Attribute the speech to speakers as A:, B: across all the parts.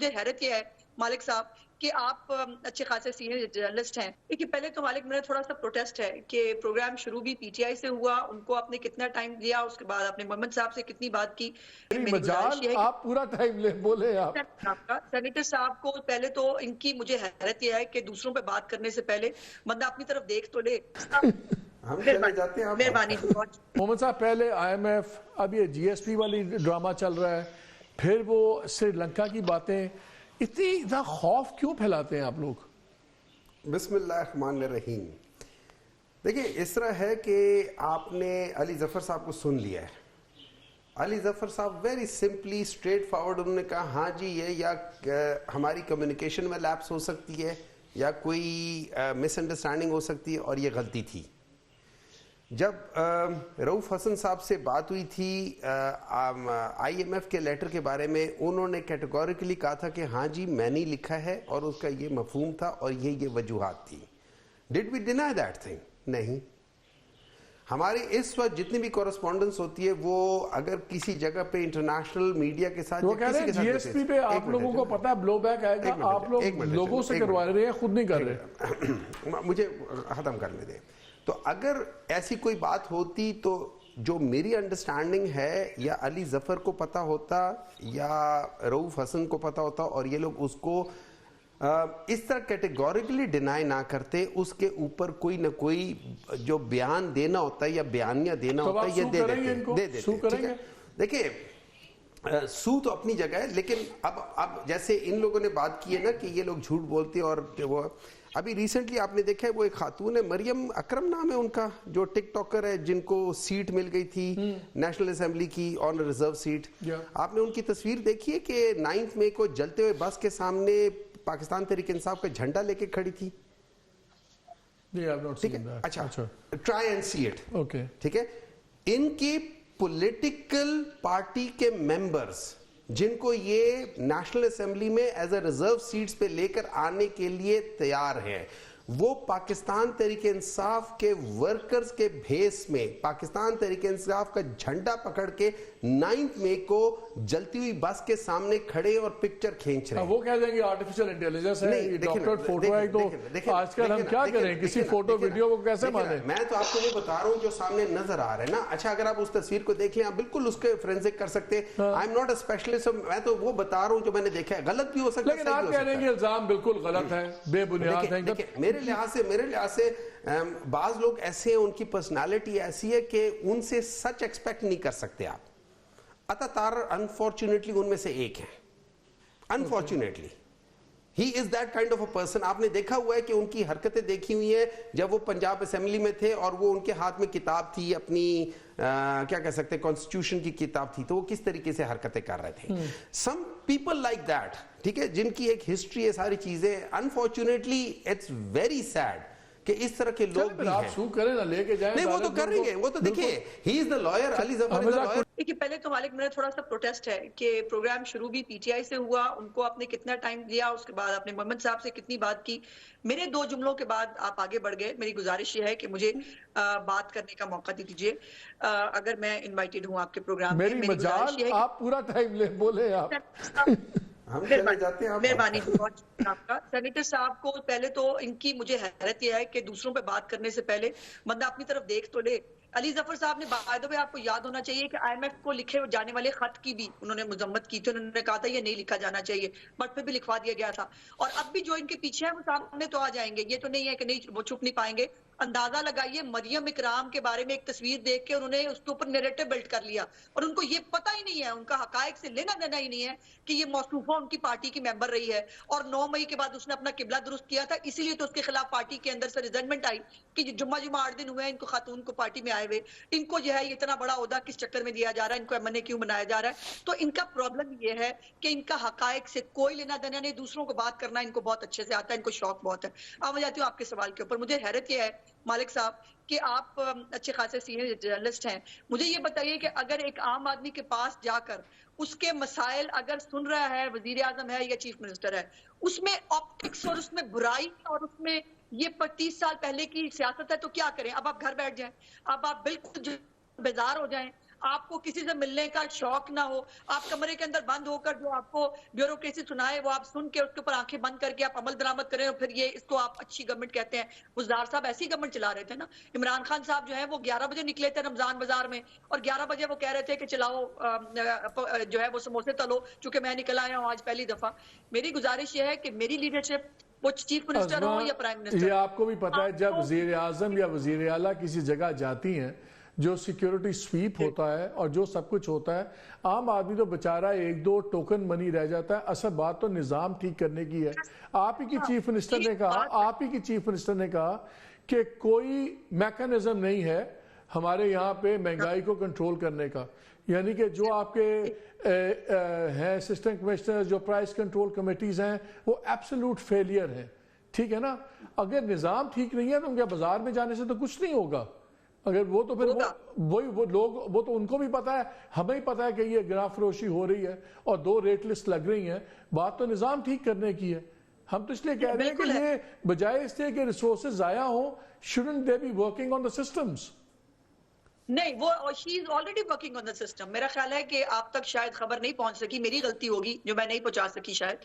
A: मुझे हैरत यह है मालिक साहब कि आप अच्छे खासे सीनियर जर्नलिस्ट हैं। देखिए पहले तो मालिक मेरा थोड़ा सा प्रोटेस्ट है कि प्रोग्राम शुरू भी पीटीआई से हुआ, उनको आपने कितना टाइम दिया, उसके बाद आपने मोहम्मद साहब से कितनी बात की। मेरी गुजारिश
B: मजाल
A: ये है
B: आप पूरा टाइम ले बोले आप।
A: सेनेटर साहब को पहले तो इनकी मुझे हैरत यह है कि दूसरों पे बात करने से पहले बंदा अपनी तरफ देख तो ले।
C: हम चले जाते हैं।
A: मेहरबानी।
B: मोहम्मद साहब पहले आईएमएफ, अब ये जीएसपी वाली ड्रामा चल रहा है, फिर वो श्रीलंका की बातें, इतना खौफ क्यों फैलाते हैं आप लोग?
C: बिस्मिल्लाहिर्रहमानिर्रहीम। देखिए इस तरह है कि आपने अली जफर साहब को सुन लिया है। अली जफर साहब वेरी सिंपली स्ट्रेट फॉरवर्ड उन्होंने कहा हाँ जी ये या हमारी कम्युनिकेशन में लैप्स हो सकती है या कोई मिसअंडरस्टैंडिंग हो सकती है और ये गलती थी। जब रऊफ हसन साहब से बात हुई थी आईएमएफ के लेटर के बारे में, उन्होंने कैटेगोरिकली कहा था कि हाँ जी मैंने लिखा है और उसका ये मफहूम था और ये वजूहात थी। Did we deny that thing? नहीं। हमारी इस वक्त जितनी भी कॉरेस्पॉन्डेंस होती है वो अगर किसी जगह पे इंटरनेशनल मीडिया के साथ,
B: वो कह रहे हैं जीएसपी पे आप लोगों को पता है ब्लो बैक आएगा, आप लोग लोगों से करवा रहे हैं, खुद नहीं कर रहे।
C: मुझे खत्म करने दें। तो अगर ऐसी कोई बात होती तो जो मेरी अंडरस्टैंडिंग है या अली जफर को पता होता या रऊफ हसन को पता होता और ये लोग उसको इस तरह कैटेगोरिकली डिनाई ना करते, उसके ऊपर कोई ना कोई जो बयान देना होता है या बयानिया देना होता है ये दे देते। देखिए सू तो अपनी जगह है, लेकिन अब जैसे इन लोगों ने बात की है ना कि ये लोग झूठ बोलते हैं और वो अभी रिसेंटली आपने देखा है वो एक खातून है, मरियम अकरम नाम है उनका, जो टिकटॉकर है जिनको सीट मिल गई थी नेशनल असेंबली की ऑन रिजर्व सीट। आपने उनकी तस्वीर देखी है कि 9 मई को जलते हुए बस के सामने पाकिस्तान तहरीक इंसाफ का झंडा लेके खड़ी थी। ठीक है, अच्छा try and see it.
B: Okay
C: ठीक है, इनकी पॉलिटिकल पार्टी के मेंबर्स जिनको ये नेशनल असेंबली में एज अ रिजर्व सीट्स पे लेकर आने के लिए तैयार हैं, वो पाकिस्तान तहरीक इंसाफ के वर्कर्स के भेस में पाकिस्तान तहरीक इंसाफ का झंडा पकड़ के 9 मई को जलती हुई बस के सामने खड़े और पिक्चर खींच रहे हैं।
B: वो कह देंगे आर्टिफिशियल इंटेलिजेंस है, डॉक्टर फोटो है, तो आजकल हम क्या करें, किसी फोटो वीडियो को कैसे माने?
C: मैं तो आपको वो बता रहा हूँ जो सामने नजर आ रहा है ना। अच्छा अगर आप उस तस्वीर को देख लें आप बिल्कुल उसके फोरेंसिक कर सकते हैं। I am not a specialist, मैं तो वो बता रहा हूँ जो मैंने देखा है। गलत भी हो सकता है,
B: लेकिन आप कह रहे हैं कि इल्जाम बिल्कुल गलत है, बेबुनियाद है।
C: मेरे लिहाज से बाज लोग ऐसे हैं, उनकी पर्सनालिटी ऐसी है कि उनसे सच एक्सपेक्ट नहीं कर सकते आप। अतातार अनफॉर्चुनेटली उनमें से एक है, unfortunately he is that kind of a person. आपने देखा हुआ है कि उनकी हरकतें देखी हुई है जब वो पंजाब असेंबली में थे और वो उनके हाथ में किताब थी अपनी क्या कह सकते हैं कॉन्स्टिट्यूशन की किताब थी, तो वो किस तरीके से हरकतें कर रहे थे। सम पीपल लाइक दैट, ठीक है, जिनकी एक हिस्ट्री है, सारी चीजें। अनफॉर्चुनेटली इट्स वेरी सैड कि इस तरह के लोग भी हैं।
B: शू करें ना, लेके जाएं,
C: नहीं वो तो करेंगे, वो तो देखिए he is the lawyer, Ali Zafar is the lawyer.
A: देखिए पहले तो मालिक मेरा थोड़ा सा प्रोटेस्ट है कि प्रोग्राम शुरू भी पीटीआई से हुआ, उनको आपने कितना टाइम दिया, उसके बाद आपने मोहम्मद साहब से कितनी बात की। मेरे 2 जुमलों के बाद आप आगे बढ़ गए। मेरी गुजारिश ये है कि मुझे बात करने का मौका दीजिए अगर मैं इनवाइटेड हूँ आपके प्रोग्राम में।
B: मेरी मजाल आप पूरा टाइम ले बोले आप।
C: हम चले जाते हैं।
A: मेहरबानी आपका। सेनेटर साहब को पहले तो इनकी मुझे हैरत यह है कि दूसरों पे बात करने से पहले बंदा अपनी तरफ देख तो ले। अली जफर साहब ने बाय द वे आपको याद होना चाहिए कि आईएमएफ को लिखे जाने वाले खत की भी उन्होंने मजम्मत की थी। उन्होंने कहा था ये नहीं लिखा जाना चाहिए, बट फिर भी लिखवा दिया गया था। और अब भी जो इनके पीछे है वो सामने तो आ जाएंगे, ये तो नहीं है कि नहीं वो छुप नहीं पाएंगे। अंदाजा लगाइए, मरियम इकराम के बारे में एक तस्वीर देख के उन्होंने उसके ऊपर नैरेटिव बिल्ड कर लिया और उनको ये पता ही नहीं है, उनका हकायक से लेना देना ही नहीं है कि ये मौसूफा उनकी पार्टी की मेंबर रही है और 9 मई के बाद उसने अपना किबला दुरुस्त किया था। इसीलिए तो उसके खिलाफ पार्टी के अंदर से रिजल्टमेंट आई कि जुम्मा 8 दिन हुए इनको खातून को पार्टी में आए हुए, इनको जो है इतना बड़ा ओहदा किस चक्कर में दिया जा रहा है, इनको एमएनए क्यों बनाया जा रहा है। तो इनका प्रॉब्लम ये है कि इनका हकायक से कोई लेना देना नहीं, दूसरों को बात करना इनको बहुत अच्छे से आता है, इनको शौक बहुत है। अब मैं जाती हूँ आपके सवाल के ऊपर। मुझे हैरत यह है मालिक साहब कि आप अच्छे खासे सीनियर जर्नलिस्ट हैं, मुझे ये बताइए कि अगर एक आम आदमी के पास जाकर उसके मसाइल अगर सुन रहा है, वजीर आजम है या चीफ मिनिस्टर है, उसमें ऑप्टिक्स और उसमें बुराई और उसमें ये 30 साल पहले की सियासत है, तो क्या करें? अब आप घर बैठ जाएं, अब आप बिल्कुल बेजार हो जाएं, आपको किसी से मिलने का शौक ना हो, आप कमरे के अंदर बंद होकर जो आपको ब्यूरोक्रेसी सुनाए वो आप सुन के उसके ऊपर आंखें बंद करके आप अमल दरामद करें और फिर ये इसको आप अच्छी गवर्नमेंट कहते हैं। गुलजार साहब ऐसी गवर्नमेंट चला रहे थे ना। इमरान खान साहब जो है वो 11 बजे निकले थे रमजान बाजार में और 11 बजे वो कह रहे थे कि चलाओ जो है वो समोसे तलो, चूंकि मैं निकल आया हूँ आज पहली दफा। मेरी गुजारिश ये है कि मेरी लीडरशिप वो चीफ मिनिस्टर हो या प्राइम मिनिस्टर,
B: ये आपको भी पता है जब वजीर आजम या वजीर आला किसी जगह जाती हैं, जो सिक्योरिटी स्वीप होता है और जो सब कुछ होता है, आम आदमी तो बेचारा एक दो टोकन मनी रह जाता है। असल बात तो निजाम ठीक करने की है। आप ही की चीफ मिनिस्टर ने कहा, आप ही की चीफ मिनिस्टर ने कहा कि कोई मैकेनिज्म नहीं है हमारे यहाँ पे महंगाई को कंट्रोल करने का, यानी कि जो आपके हैं असिस्टेंट कमिश्नर, जो प्राइस कंट्रोल कमेटीज हैं, वो एब्सोल्यूट फेलियर हैं। ठीक है ना। अगर निजाम ठीक नहीं है तो उनके बाजार में जाने से तो कुछ नहीं होगा। अगर वो तो फिर वो लोग, वो तो उनको भी पता है, हमें ही पता है कि ये गिरा फरोशी हो रही है और 2 रेट लिस्ट लग रही हैं। बात तो निजाम ठीक करने की है। हम तो इसलिए कह रहे हैं कि ये बजाय इसलिए कि रिसोर्सेज जाया हो, shouldn't they be working on the systems?
A: नहीं, वो she is already working on the system. मेरा ख्याल है कि आप तक शायद खबर नहीं पहुंच सकी, मेरी गलती होगी जो मैं नहीं पहुंचा सकी शायद,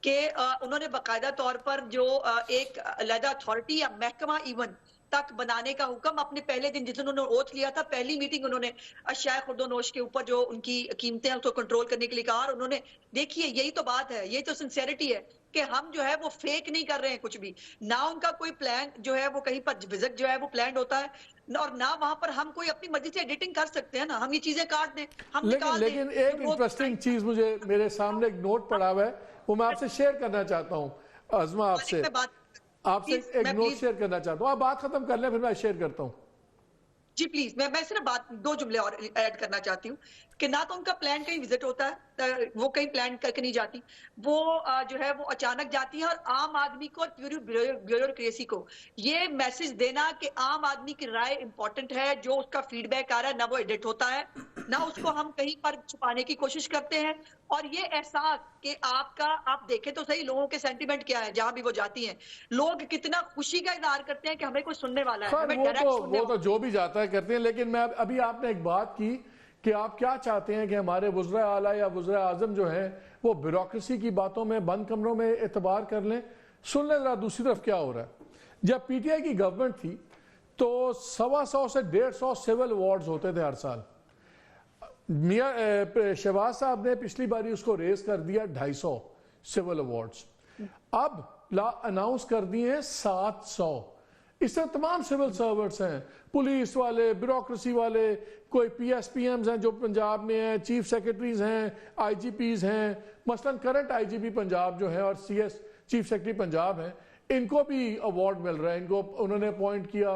A: कि उन्होंने बाकायदा तौर पर जो एक अलहदा अथॉरिटी या महकमा इवन तक बनाने का हुक्म अपने पहले दिन, जिस दिन उन्होंने ओथ लिया था, पहली मीटिंग उन्होंने अशिया खुर्दोनोश के ऊपर जो उनकी कीमतें हैं उसको कंट्रोल करने के लिए कहा। और उन्होंने, देखिए यही तो बात है, यही तो सिंसियरिटी है कि हम जो है वो फेक नहीं कर रहे हैं कुछ भी ना। उनका कोई प्लान जो है वो कहीं पर विजिट जो है वो प्लान होता है और ना वहां पर हम कोई अपनी मर्जी से एडिटिंग कर सकते हैं ना, हम ये चीजें काट दें, हम निकाल दें।
B: लेकिन एक इंटरेस्टिंग चीज मुझे, मेरे सामने एक नोट पड़ा हुआ है, वो मैं आपसे शेयर करना चाहता हूँ। आजमा, आपसे एक नोट शेयर करना चाहता हूँ। आप बात खत्म कर लें फिर मैं शेयर करता हूँ।
A: जी प्लीज, मैं सिर्फ बात 2 जुमले और ऐड करना चाहती हूँ कि ना तो उनका प्लान कहीं विजिट होता है, वो कहीं प्लान करके नहीं जाती, वो जो है वो अचानक जाती है। और आम आदमी को, पूरी ब्यूरोक्रेसी को ये मैसेज देना कि आम आदमी की राय इंपॉर्टेंट है, जो उसका फीडबैक आ रहा है ना वो एडिट होता है, ना उसको हम कहीं पर छुपाने की कोशिश करते हैं। और ये एहसास कि आपका, आप देखें तो सही लोगों के सेंटीमेंट क्या है, जहां भी वो जाती हैं लोग कितना खुशी का इजहार करते हैं कि हमें कोई सुनने वाला है, हमें डायरेक्ट सुनने
B: वो तो जो भी जाता है करते हैं। लेकिन मैं अभी, आपने एक बात की कि आप क्या चाहते हैं कि हमारे वज़ीर आला या वज़ीर आज़म जो हैं वो ब्यूरोक्रेसी की बातों में बंद कमरों में एतबार कर लें। सुन लें जरा दूसरी तरफ क्या हो रहा है। जब पीटीआई की गवर्नमेंट थी तो 125 से 150 सिविल अवार्ड्स होते थे हर साल। मियां शहबाज साहब ने पिछली बारी उसको रेस कर दिया 250 सिविल अवार्ड्स। अब अनाउंस कर दिए हैं 700। इससे तमाम सिविल सर्वेंट्स हैं, पुलिस वाले, ब्यूरोक्रेसी वाले, कोई पीएसपीएम्स हैं जो पंजाब में हैं, चीफ सेक्रेटरीज हैं, आईजीपीज हैं। मसलन करंट आईजीपी पंजाब जो है और सीएस चीफ सेक्रेटरी पंजाब हैं, इनको भी अवार्ड मिल रहा है। इनको उन्होंने अपॉइंट किया,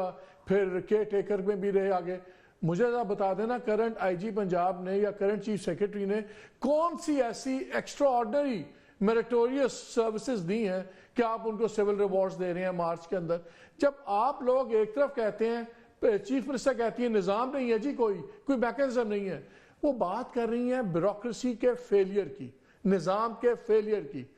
B: फिर केयर टेकर में भी रहे आगे। मुझे जरा बता देना, करंट आईजी पंजाब ने या करंट चीफ सेक्रेटरी ने कौन सी ऐसी एक्स्ट्रा ऑर्डनरी मेरिटोरियस सर्विसेज दी हैं कि आप उनको सिविल रिवॉर्ड्स दे रहे हैं मार्च के अंदर। जब आप लोग एक तरफ कहते हैं, चीफ मिनिस्टर कहती है निजाम नहीं है जी, कोई मैकेनिज्म नहीं है, वो बात कर रही है ब्यूरोक्रेसी के फेलियर की, निजाम के फेलियर की।